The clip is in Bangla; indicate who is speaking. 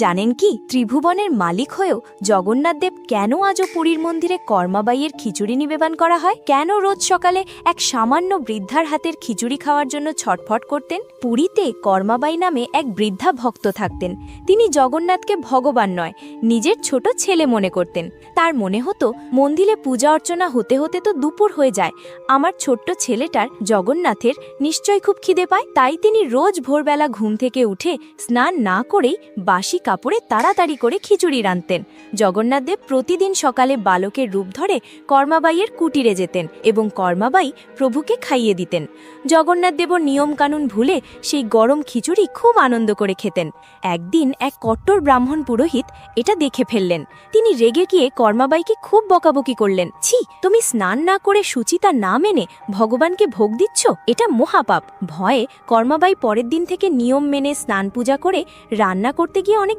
Speaker 1: জানেন কি ত্রিভুবনের মালিক হয়েও জগন্নাথদেব কেন আজও পুরীর মন্দিরে কর্মাবাইয়ের খিচুড়ি নিবেদন করা হয়? কেন রোজ সকালে এক সামান্য বৃদ্ধার হাতের খিচুড়ি খাওয়ার জন্য ছটফট করতেন? পুরীতে কর্মাবাই নামে এক বৃদ্ধা ভক্ত থাকতেন। তিনি জগন্নাথকে ভগবান নয়, নিজের ছোট ছেলে মনে করতেন। তার মনে হতো মন্দিরে পূজা অর্চনা হতে হতে তো দুপুর হয়ে যায়, আমার ছোট্ট ছেলেটার জগন্নাথের নিশ্চয় খুব খিদে পায়। তাই তিনি রোজ ভোরবেলা ঘুম থেকে উঠে স্নান না করেই বাসি কাপড়ে তাড়াতাড়ি করে খিচুড়ি রাঁধতেন। জগন্নাথদেব প্রতিদিন সকালে বালকের রূপ ধরে কর্মাবাইয়ের কুটিরে যেতেন এবং কর্মাবাই প্রভুকে খাইয়ে দিতেন। জগন্নাথদেবও নিয়মকানুন ভুলে সেই গরম খিচুড়ি খুব আনন্দ করে খেতেন। একদিন এক কট্টর ব্রাহ্মণ পুরোহিত এটা দেখে ফেললেন। তিনি রেগে গিয়ে কর্মাবাইকে খুব বকাবকি করলেন। ছি, তুমি স্নান না করে সুচিতা না মেনে ভগবানকে ভোগ দিচ্ছ, এটা মহাপাপ। ভয়ে কর্মাবাই পরের দিন থেকে নিয়ম মেনে স্নান পূজা করে রান্না করতে গিয়ে অনেক